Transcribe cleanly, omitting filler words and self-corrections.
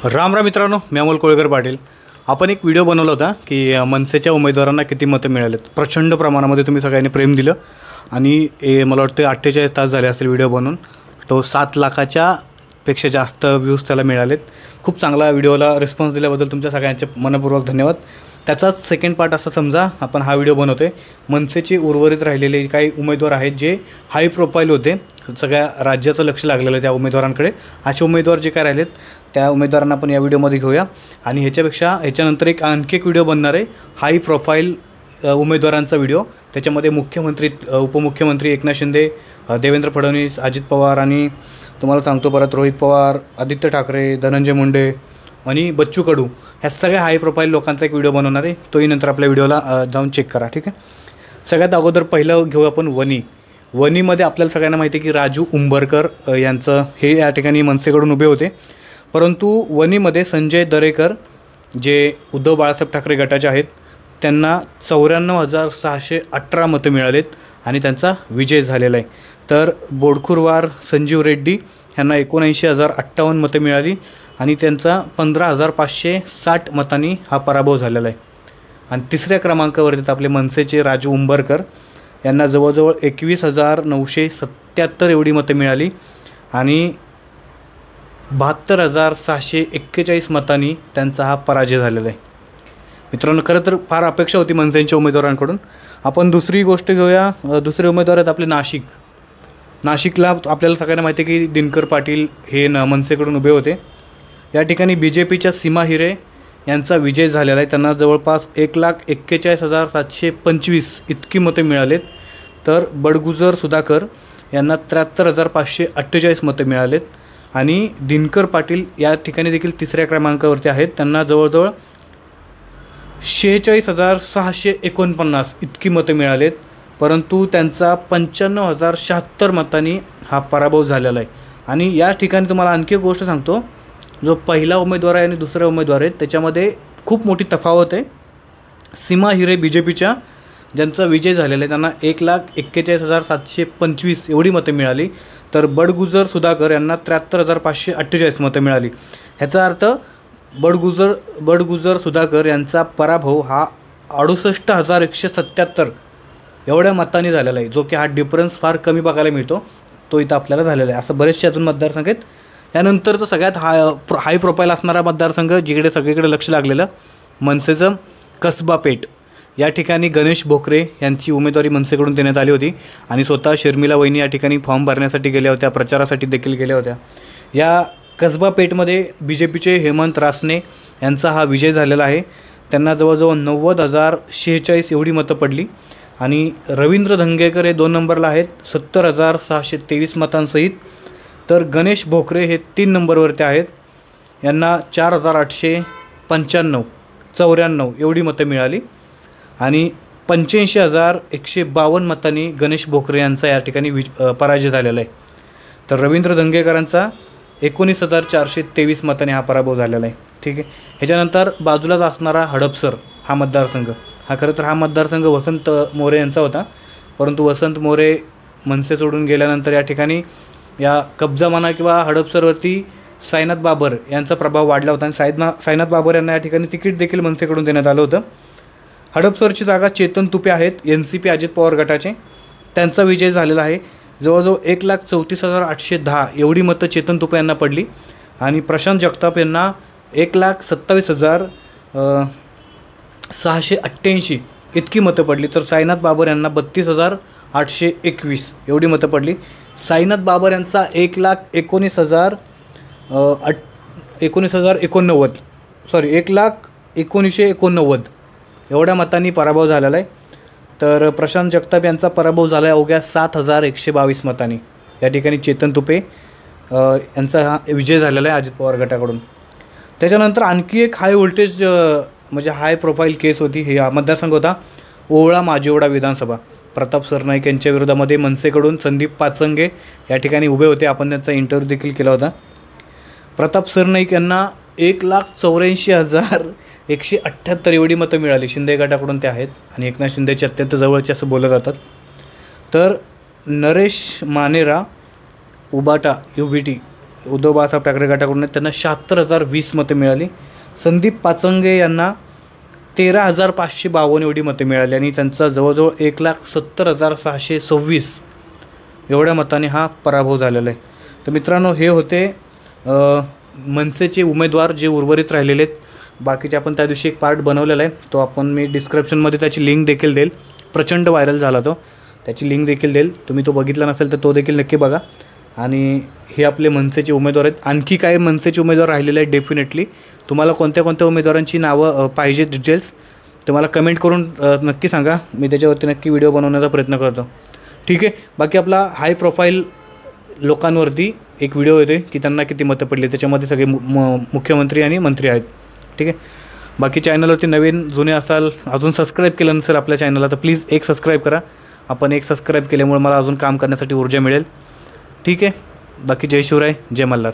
राम राम मित्रांनो, मी अमोल कोळेकर पाटील। आपण एक व्हिडिओ बनवला होता की मनसेच्या उमेदवारांना किती मतं मिळालेत। प्रचंड प्रमाणामध्ये तुम्ही सगळ्यांनी प्रेम दिलं आणि मला वाटतं 48 तास झाले असेल व्हिडिओ बनवून। तो 7 लाखाच्या पेक्षा जास्त व्ह्यूज त्याला मिळालेत। खूप चांगला व्हिडिओला रिस्पॉन्स दिल्याबद्दल तुमच्या सगळ्यांचे मनपूर्वक धन्यवाद। त्याचाच सेकंड पार्ट असा समजा आपण हा व्हिडिओ बनवतोय। मनसेचे उर्वरित राहिलेले काही उमेदवार आहेत जे हाय प्रोफाईल होते, सगळ्या राज्याचं लक्ष लागलेलं त्या उमेदवारांकडे। असे उमेदवार जे काय राहिलेत त्या उमेदवारांना आपण या व्हिडिओमध्ये घेऊया आणि ह्याच्यानंतर आणखी एक व्हिडिओ बनणार आहे हाय प्रोफाईल उमेदवारांचा व्हिडिओ। त्याच्यामध्ये मुख्यमंत्री, उपमुख्यमंत्री एकनाथ शिंदे, देवेंद्र फडणवीस, अजित पवार आणि तुम्हाला सांगतो परत रोहित पवार, आदित्य ठाकरे, धनंजय मुंडे आणि बच्चू कडू, ह्या सगळ्या हाय प्रोफाईल लोकांचा एक व्हिडिओ बनवणार आहे। तोही नंतर आपल्या व्हिडिओला जाऊन चेक करा, ठीक आहे। सगळ्यात अगोदर पहिलं घेऊ आपण वणीमध्ये आपल्याला सगळ्यांना माहिती आहे की राजू उंबरकर यांचं हे या ठिकाणी मनसेकडून उभे होते, परंतु वणीमध्ये संजय दरेकर जे उद्धव बाळासाहेब ठाकरे गटाचे आहेत त्यांना 94,618 मतं मिळालेत आणि त्यांचा विजय झालेला आहे। तर बोडखुरवार संजीव रेड्डी यांना 79,058 मतं मिळाली आणि त्यांचा 15,560 मतांनी हा पराभव झालेला आहे। आणि तिसऱ्या क्रमांकावर येतात आपले मनसेचे राजू उंबरकर यांना जवळजवळ 21,977 एवढी मतं मिळाली आणि 72,641 मतांनी त्यांचा हा पराजय झालेला आहे। मित्रांनो, खरं तर फार अपेक्षा होती मनसेच्या उमेदवारांकडून। आपण दुसरी गोष्ट घेऊया। दुसरे उमेदवार आहेत आपले नाशिकला आपल्याला सगळ्यांना माहिती आहे की दिनकर पाटील हे मनसेकडून उभे होते। या ठिकाणी BJPच्या सीमा हिरे यांचा विजय झालेला आहे। त्यांना जवळपास 1,41,725 इतकी मतं मिळालेत। तर बडगुजर सुधाकर यांना 73,548 मतं मिळालेत आणि दिनकर पाटील या ठिकाणी देखील तिसऱ्या क्रमांकावरती आहेत। त्यांना जवळजवळ 46,649 इतकी मतं मिळालेत, परंतु त्यांचा 95,076 मतांनी हा पराभव झालेला आहे। आणि या ठिकाणी तुम्हाला आणखी एक गोष्ट सांगतो, जो पहिला उमेदवार आहे आणि दुसरा उमेदवार आहे त्याच्यामध्ये खूप मोठी तफावत आहे। सीमा हिरे BJPच्या ज्यांचा विजय झालेला आहे त्यांना 1,41,725 एवढी मतं मिळाली, तर बडगुजर सुधाकर यांना 73,548 मतं मिळाली। ह्याचा अर्थ बडगुजर सुधाकर यांचा पराभव हा 68,177 एवढ्या मतांनी झालेला आहे, जो की हा डिफरन्स फार कमी बघायला मिळतो, तो इथं आपल्याला झालेला आहे। असं बरेचसे अजून मतदारसंघ आहेत। त्यानंतरचं सगळ्यात हाय प्रोफाईल असणारा मतदारसंघ जिकडे सगळीकडे लक्ष लागलेलं मनसेचं कसबा पेठ, या ठिकाणी गणेश भोकरे यांची उमेदवारी मनसेकडून देण्यात आली होती आणि स्वतः शर्मिला वहिनी या ठिकाणी फॉर्म भरण्यासाठी गेल्या होत्या, प्रचारासाठी देखील गेल्या होत्या। या कसबा पेठमध्ये BJPचे हेमंत रासने यांचा हा विजय झालेला आहे। त्यांना जवळजवळ 90,046 एवढी मतं पडली आणि रवींद्र धंगेकर हे 2 नंबरला आहेत 70,623 मतांसहित। तर गणेश भोकरे हे 3 नंबरवरती आहेत, यांना 4,895 एवढी मतं मिळाली आणि 85,152 मतांनी गणेश भोकरे यांचा या ठिकाणी पराजय झालेला आहे। तर रवींद्र धंगेकरांचा 19,423 मतांनी हा पराभव झालेला आहे, ठीक आहे। ह्याच्यानंतर बाजूलाच असणारा हडपसर हा मतदारसंघ, खरं तर हा मतदारसंघ वसंत मोरे यांचा होता, परंतु वसंत मोरे मनसे सोडून गेल्यानंतर या ठिकाणी या कब्जा म्हणा किंवा हडपसरवरती साईनाथ बाबर यांचा प्रभाव वाढला होता आणि साईनाथ बाबर यांना या ठिकाणी तिकीट देखील मनसेकडून देण्यात आलं होतं। हडपसरची जागा चेतन तुपे आहेत NCP अजित पवार गटाचे, त्यांचा विजय झालेला आहे। जवळजवळ 1,34,810 एवढी मतं चेतन तुपे यांना पडली आणि प्रशांत जगताप यांना 1,27,688 इतकी मतं पडली। तर साईनाथ बाबर यांना 32,821 एवढी मतं पडली। साईनाथ बाबर यांचा 1,19,089 एवढ्या मतांनी पराभव झालेला आहे। तर प्रशांत जगताप यांचा पराभव झाला आहे अवघ्या 7,122 मतांनी। या ठिकाणी चेतन तुपे यांचा हा विजय झालेला आहे अजित पवार गटाकडून। त्याच्यानंतर आणखी एक हाय व्होल्टेज म्हणजे हाय प्रोफाईल केस होती, हे मतदारसंघ होता ओवळा माजिवडा विधानसभा। प्रताप सरनाईक यांच्या विरोधामध्ये मनसेकडून संदीप पाचंगे या ठिकाणी उभे होते, आपण त्यांचा इंटरव्ह्यू देखील केला होता। प्रताप सरनाईक यांना 1,84,178 एवढी मतं मिळाली, शिंदे गटाकडून ते आहेत आणि एकनाथ शिंदेचे अत्यंत जवळचे असं बोललं जातात। तर नरेश मानेरा उबाटा UBT उद्धव बाळासाहेब ठाकरे गटाकडून आहेत त्यांना 76,020 मतं मिळाली. संदीप पाचंगे यांना 13,552 एवढी मतं मिळाली आणि त्यांचा जवळजवळ 1,70,626 एवढ्या मताने हा पराभव झालेला आहे. तर मित्रांनो, हे होते मनसेचे उमेदवार जे उर्वरित राहिलेले आहेत. बाकीचे आपण त्या दिवशी एक पार्ट बनवलेला आहे, तो मी डिस्क्रिप्शनमध्ये त्याची लिंक देखील देईल. प्रचंड व्हायरल झाला तो, त्याची लिंक देखील देईल. तुम्ही तो बघितला नसेल तर तो देखील नक्की बघा. आणि हे आपले मनसेचे उमेदवार आहेत. आणखी काही मनसेचे उमेदवार राहिलेले आहेत. डेफिनेटली तुम्हाला कोणत्या कोणत्या उमेदवारांची नावं पाहिजे डिटेल्स ते मला कमेंट करून नक्की सांगा. मी त्याच्यावरती नक्की व्हिडिओ बनवण्याचा प्रयत्न करतो. ठीक आहे. बाकी आपला हाय प्रोफाईल लोकांवरती एक व्हिडिओ येते की त्यांना किती मतं पडली, त्याच्यामध्ये सगळे मुख्यमंत्री आणि मंत्री आहेत. ठीक आहे. बाकी चॅनलवरती नवीन जुने असाल, अजून सबस्क्राईब केलं नसेल आपल्या चॅनलला तर प्लीज एक सबस्क्राईब करा. आपण एक सबस्क्राईब केल्यामुळे मला अजून काम करण्यासाठी ऊर्जा मिळेल. ठीक आहे. बाकी जय शिवराय, जय मल्हार.